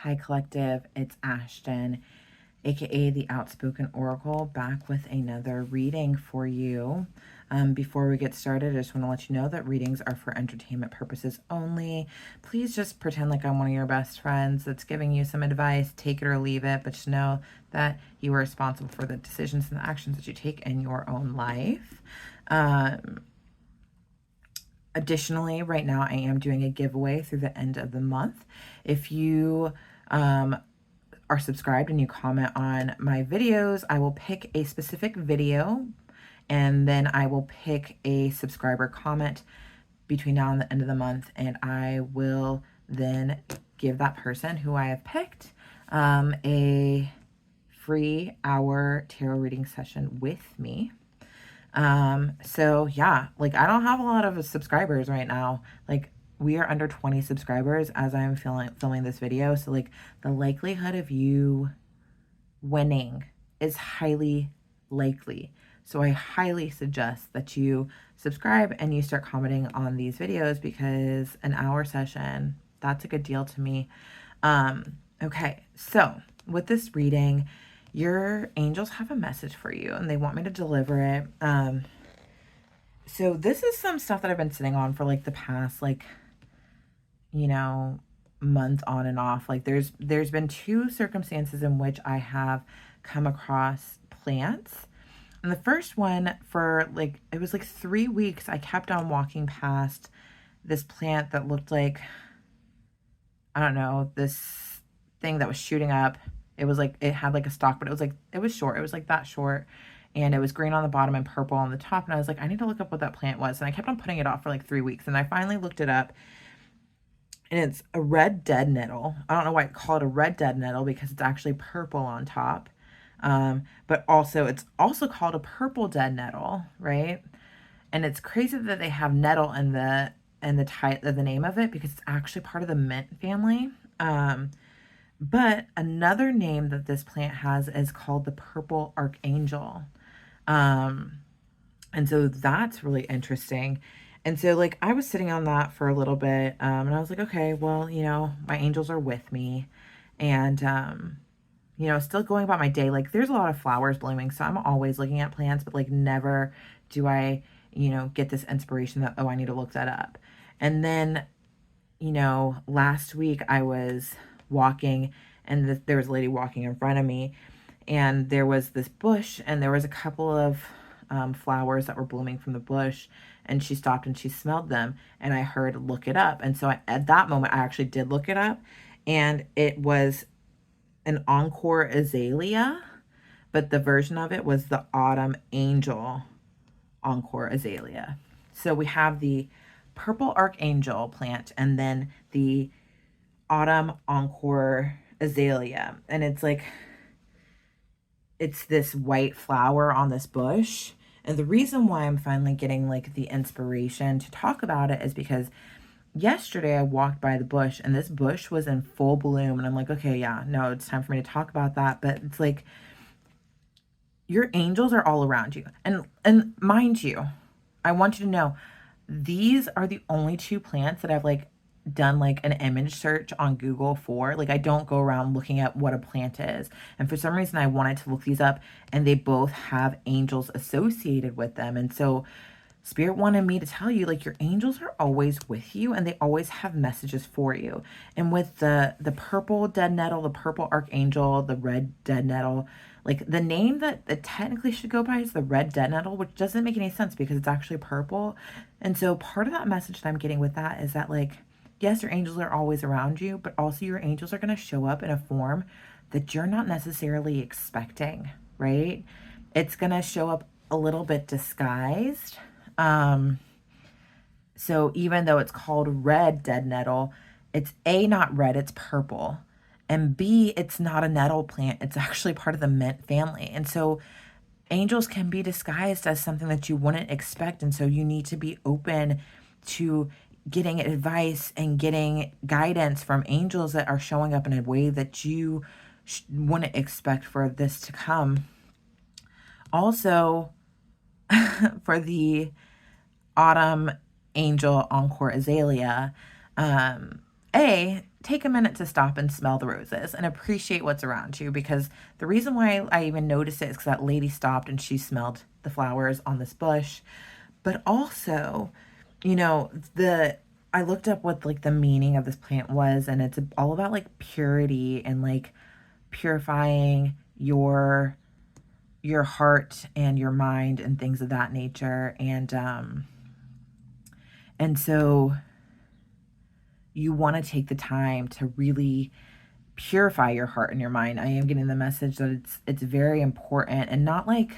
Hi Collective, it's Ashton, aka the Outspoken Oracle, back with another reading for you. Before we get started, I just want to let you know that readings are for entertainment purposes only. Please just pretend like I'm one of your best friends that's giving you some advice. Take it or leave it, but just know that you are responsible for the decisions and the actions that you take in your own life. Additionally, right now I am doing a giveaway through the end of the month. If you are subscribed and you comment on my videos, I will pick a specific video and then I will pick a subscriber comment between now and the end of the month, and I will then give that person who I have picked a free hour tarot reading session with me. So yeah, like I don't have a lot of subscribers right now. Like we are under 20 subscribers as I'm filming this video. So like the likelihood of you winning is highly likely. So I highly suggest that you subscribe and you start commenting on these videos, because an hour session, that's a good deal to me. Okay, so with this reading, your angels have a message for you and they want me to deliver it. So this is some stuff that I've been sitting on for like the past, like, you know, month on and off. Like there's been two circumstances in which I have come across plants. And the first one, for like, it was like 3 weeks, I kept on walking past this plant that looked like, I don't know, this thing that was shooting up. It was like, it had like a stalk, but it was like, it was short. It was like that short. And it was green on the bottom and purple on the top. And I was like, I need to look up what that plant was. And I kept on putting it off for like 3 weeks. And I finally looked it up. And it's a red dead nettle. I don't know why I call it a red dead nettle, because it's actually purple on top. But also, it's also called a purple dead nettle, right? And it's crazy that they have nettle in the name of it, because it's actually part of the mint family. But another name that this plant has is called the purple archangel. And so that's really interesting. And so like I was sitting on that for a little bit, and I was like, okay, well, you know, my angels are with me, and you know, still going about my day. Like there's a lot of flowers blooming, so I'm always looking at plants, but like never do I, you know, get this inspiration that, oh, I need to look that up. And then, you know, last week I was walking, and there was a lady walking in front of me, and there was this bush, and there was a couple of flowers that were blooming from the bush, and she stopped and she smelled them, and I heard, look it up. And so at that moment I actually did look it up, and it was an Encore Azalea, but the version of it was the Autumn Angel Encore Azalea. So we have the Purple Archangel plant and then the Autumn Encore Azalea. And it's like, it's this white flower on this bush. And the reason why I'm finally getting like the inspiration to talk about it is because yesterday I walked by the bush and this bush was in full bloom, and I'm like, okay, yeah, no, it's time for me to talk about that. But it's like, your angels are all around you. And mind you, I want you to know, these are the only two plants that I've like done like an image search on Google for. Like I don't go around looking at what a plant is. And for some reason I wanted to look these up, and they both have angels associated with them. And so Spirit wanted me to tell you, like, your angels are always with you and they always have messages for you. And with the purple dead nettle, the purple archangel, the red dead nettle, like the name that it technically should go by is the red dead nettle, which doesn't make any sense because it's actually purple. And so part of that message that I'm getting with that is that, like, yes, your angels are always around you, but also your angels are going to show up in a form that you're not necessarily expecting, right? It's going to show up a little bit disguised. So even though it's called red dead nettle, it's A, not red, it's purple. And B, it's not a nettle plant. It's actually part of the mint family. And so angels can be disguised as something that you wouldn't expect. And so you need to be open to getting advice and getting guidance from angels that are showing up in a way that you wouldn't expect for this to come. Also, for the Autumn Angel Encore Azalea, take a minute to stop and smell the roses and appreciate what's around you, because the reason why I even noticed it is because that lady stopped and she smelled the flowers on this bush. But also, you know, I looked up what like the meaning of this plant was, and it's all about like purity and like purifying your heart and your mind and things of that nature. And so you want to take the time to really purify your heart and your mind. I am getting the message that it's very important, and not like,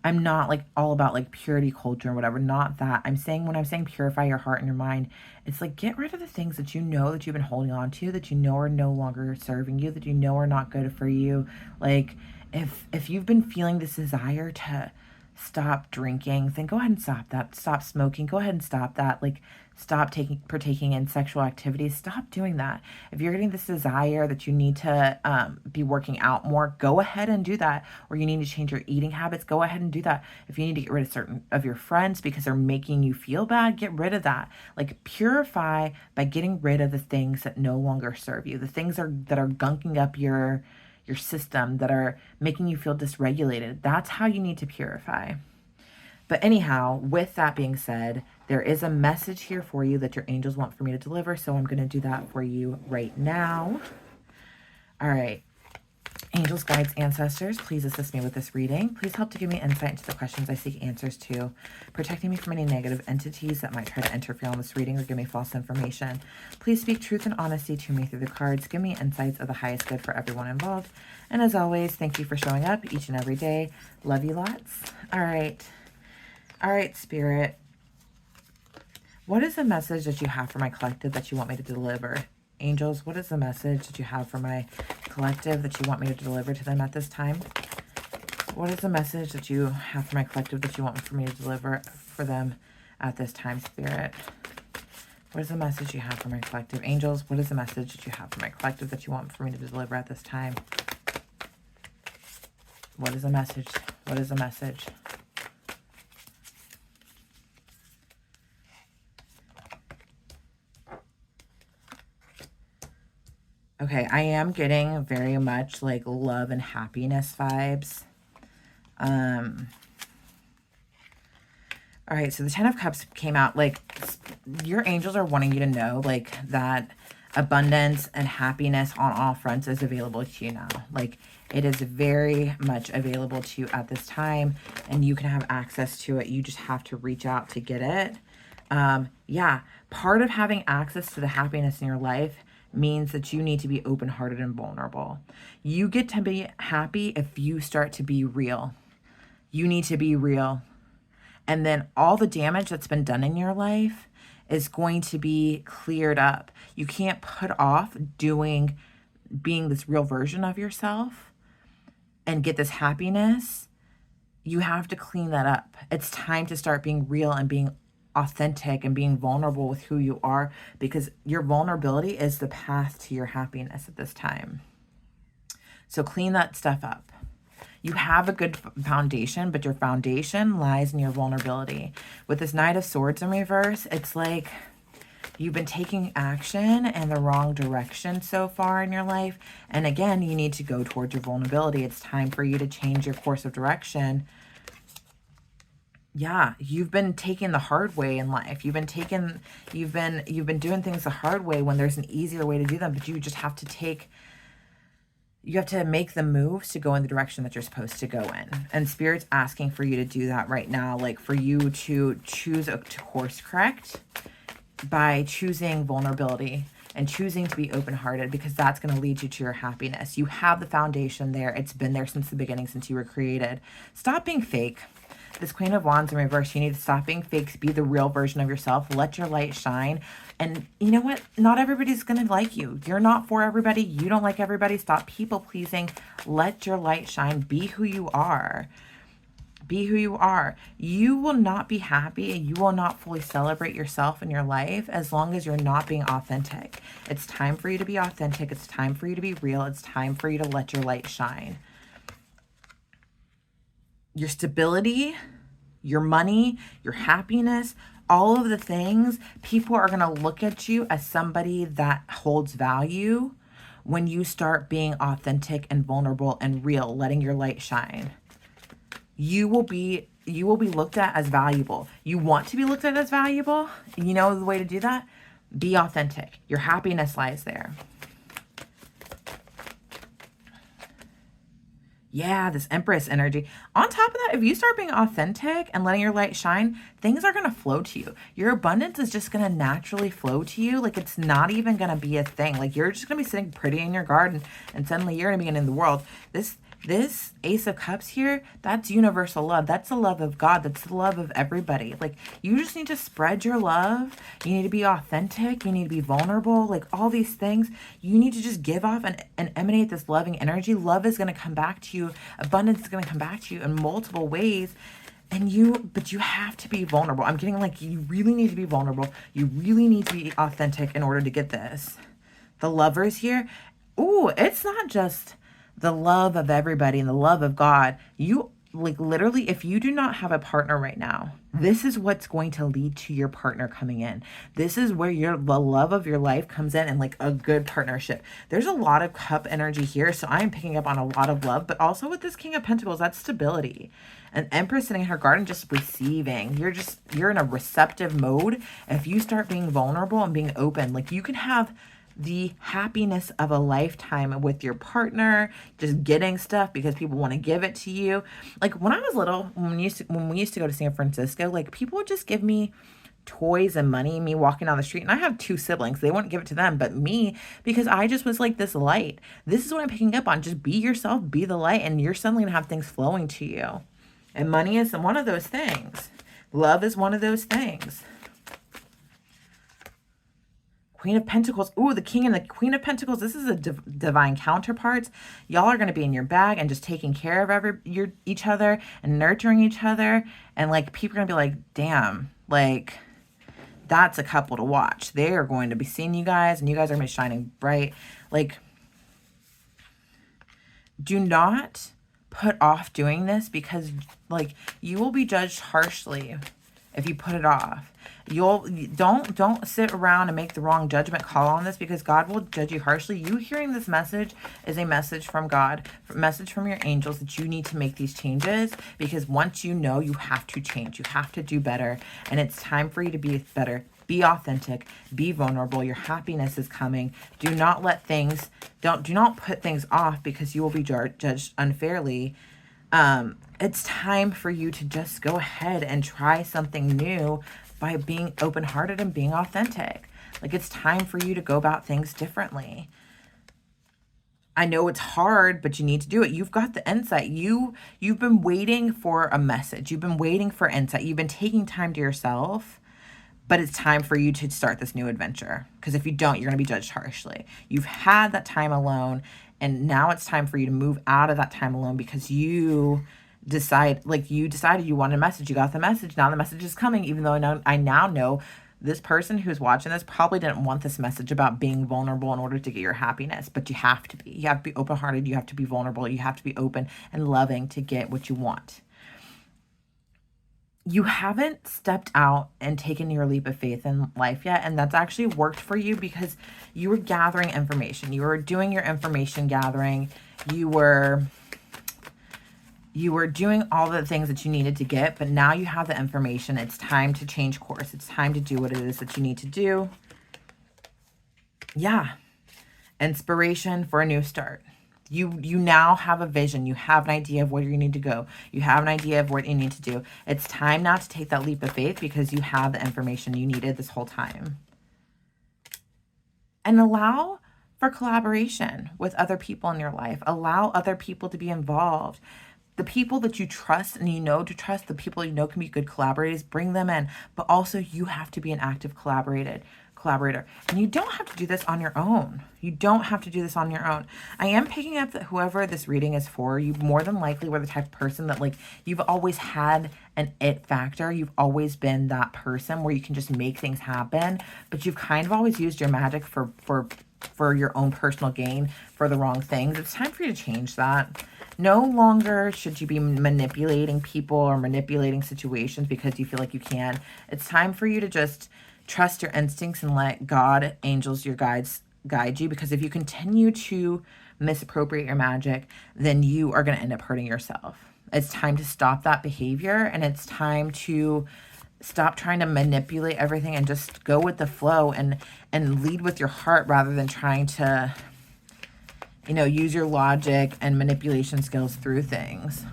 I'm not like all about like purity culture and whatever, not that. I'm saying, when I'm saying purify your heart and your mind, it's like get rid of the things that you know that you've been holding on to, that you know are no longer serving you, that you know are not good for you. Like if you've been feeling this desire to stop drinking, then go ahead and stop that. Stop smoking, go ahead and stop that. Like stop partaking in sexual activities, stop doing that. If you're getting this desire that you need to be working out more, go ahead and do that. Or you need to change your eating habits, go ahead and do that. If you need to get rid of certain of your friends because they're making you feel bad, get rid of that. Like purify by getting rid of the things that no longer serve you, the things that are gunking up your system, that are making you feel dysregulated. That's how you need to purify. But anyhow, with that being said, there is a message here for you that your angels want for me to deliver, so I'm going to do that for you right now. All right. Angels, guides, ancestors, please assist me with this reading. Please help to give me insight into the questions I seek answers to, protecting me from any negative entities that might try to interfere on this reading or give me false information. Please speak truth and honesty to me through the cards. Give me insights of the highest good for everyone involved. And as always, thank you for showing up each and every day. Love you lots. All right. All right, Spirit. What is the message that you have for my collective that you want me to deliver? Angels, what is the message that you have for my collective that you want me to deliver to them at this time? What is the message that you have for my collective that you want for me to deliver for them at this time, Spirit? What is the message you have for my collective? Angels, what is the message that you have for my collective that you want for me to deliver at this time? What is the message? What is the message? Okay, I am getting very much like love and happiness vibes. All right, so the 10 of Cups came out. Like, your angels are wanting you to know, like, that abundance and happiness on all fronts is available to you now. Like, it is very much available to you at this time, and you can have access to it. You just have to reach out to get it. Yeah, part of having access to the happiness in your life means that you need to be open-hearted and vulnerable. You get to be happy if you start to be real. You need to be real. And then all the damage that's been done in your life is going to be cleared up. You can't put off being this real version of yourself and get this happiness. You have to clean that up. It's time to start being real and being authentic and being vulnerable with who you are, because your vulnerability is the path to your happiness at this time. So clean that stuff up. You have a good foundation, but your foundation lies in your vulnerability. With this Knight of Swords in reverse, it's like you've been taking action in the wrong direction so far in your life. And again, you need to go towards your vulnerability. It's time for you to change your course of direction. Yeah, you've been taking the hard way in life. You've been doing things the hard way when there's an easier way to do them, but you just have to make the moves to go in the direction that you're supposed to go in. And Spirit's asking for you to do that right now, like for you to choose to course correct by choosing vulnerability and choosing to be open-hearted, because that's going to lead you to your happiness. You have the foundation there. It's been there since the beginning, since you were created. Stop being fake. This Queen of Wands in reverse, you need to stop being fake, be the real version of yourself, let your light shine. And you know what? Not everybody's going to like you. You're not for everybody. You don't like everybody. Stop people pleasing. Let your light shine. Be who you are. Be who you are. You will not be happy and you will not fully celebrate yourself in your life as long as you're not being authentic. It's time for you to be authentic. It's time for you to be real. It's time for you to let your light shine. Your stability, your money, your happiness, all of the things, people are going to look at you as somebody that holds value when you start being authentic and vulnerable and real, letting your light shine. You will be looked at as valuable. You want to be looked at as valuable? You know the way to do that? Be authentic. Your happiness lies there. Yeah, this Empress energy. On top of that, if you start being authentic and letting your light shine, things are going to flow to you. Your abundance is just going to naturally flow to you. Like, it's not even going to be a thing. Like, you're just going to be sitting pretty in your garden and suddenly you're going to be in the world. This Ace of Cups here, that's universal love. That's the love of God. That's the love of everybody. Like, you just need to spread your love. You need to be authentic. You need to be vulnerable. Like, all these things. You need to just give off and emanate this loving energy. Love is going to come back to you. Abundance is going to come back to you in multiple ways. But you have to be vulnerable. I'm getting like, you really need to be vulnerable. You really need to be authentic in order to get this. The Lovers here. Ooh, it's not just the love of everybody and the love of God. You, like, literally, if you do not have a partner right now, this is what's going to lead to your partner coming in. This is where the love of your life comes in, and like a good partnership. There's a lot of cup energy here, so I'm picking up on a lot of love, but also with this King of Pentacles, that's stability. An Empress sitting in her garden just receiving. You're in a receptive mode. If you start being vulnerable and being open, like, you can have the happiness of a lifetime with your partner, just getting stuff because people want to give it to you. Like, when I was little, when we used to go to San Francisco, like, people would just give me toys and money, me walking down the street. And I have 2 siblings. They wouldn't give it to them, but me, because I just was like this light. This is what I'm picking up on. Just be yourself, be the light, and you're suddenly going to have things flowing to you. And money is one of those things. Love is one of those things. Queen of Pentacles. Ooh, the King and the Queen of Pentacles. This is a divine counterparts. Y'all are going to be in your bag and just taking care of each other and nurturing each other. And like, people are going to be like, damn, like, that's a couple to watch. They are going to be seeing you guys, and you guys are going to be shining bright. Like, do not put off doing this, because like, you will be judged harshly if you put it off. Don't sit around and make the wrong judgment call on this, because God will judge you harshly. You hearing this message is a message from God, a message from your angels that you need to make these changes, because once you know, you have to change. You have to do better, and it's time for you to be better. Be authentic, be vulnerable. Your happiness is coming. Do not let things, do not put things off because you will be judged unfairly. It's time for you to just go ahead and try something new by being open-hearted and being authentic. Like, it's time for you to go about things differently. I know it's hard, but you need to do it. You've got the insight. You've been waiting for a message. You've been waiting for insight. You've been taking time to yourself, but it's time for you to start this new adventure. Because if you don't, you're going to be judged harshly. You've had that time alone, and now it's time for you to move out of that time alone, because you decided you wanted a message. You got the message. Now the message is coming, even though I now know this person who's watching this probably didn't want this message about being vulnerable in order to get your happiness, but you have to be. You have to be open-hearted. You have to be vulnerable. You have to be open and loving to get what you want. You haven't stepped out and taken your leap of faith in life yet, and that's actually worked for you because you were gathering information. You were doing your information gathering. You were doing all the things that you needed to get, but now you have the information. It's time to change course. It's time to do what it is that you need to do. Yeah. Inspiration for a new start. You now have a vision. You have an idea of where you need to go. You have an idea of what you need to do. It's time now to take that leap of faith, because you have the information you needed this whole time. And allow for collaboration with other people in your life. Allow other people to be involved. The people that you trust and you know to trust, the people you know can be good collaborators, bring them in. But also, you have to be an active collaborator. And you don't have to do this on your own. You don't have to do this on your own. I am picking up that whoever this reading is for, you more than likely were the type of person that, like, you've always had an it factor. You've always been that person where you can just make things happen, but you've kind of always used your magic for your own personal gain for the wrong things. It's time for you to change that. No longer should you be manipulating people or manipulating situations because you feel like you can. It's time for you to just trust your instincts and let God, angels, your guides guide you. Because if you continue to misappropriate your magic, then you are going to end up hurting yourself. It's time to stop that behavior, and it's time to stop trying to manipulate everything and just go with the flow and lead with your heart rather than trying to, you know, use your logic and manipulation skills through things.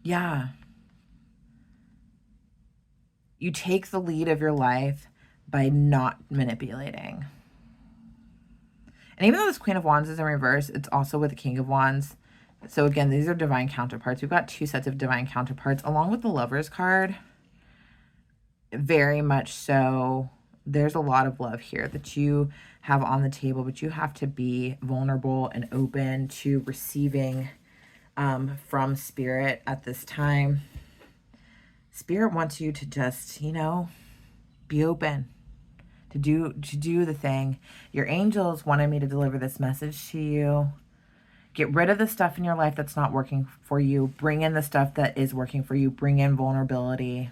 Yeah. You take the lead of your life by not manipulating. And even though this Queen of Wands is in reverse, it's also with the King of Wands. So again, these are divine counterparts. We've got 2 sets of divine counterparts along with the Lovers card. Very much so. There's a lot of love here that you have on the table, but you have to be vulnerable and open to receiving from Spirit at this time. Spirit wants you to just, you know, be open, to do the thing. Your angels wanted me to deliver this message to you. Get rid of the stuff in your life that's not working for you. Bring in the stuff that is working for you. Bring in vulnerability.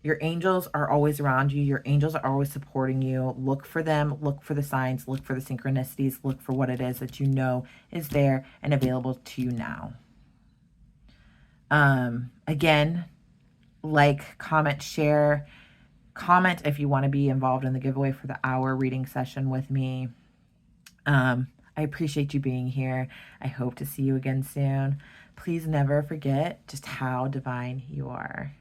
Your angels are always around you. Your angels are always supporting you. Look for them. Look for the signs. Look for the synchronicities. Look for what it is that you know is there and available to you now. Again, like, comment, share. Comment if you want to be involved in the giveaway for the hour reading session with me. I appreciate you being here. I hope to see you again soon. Please never forget just how divine you are.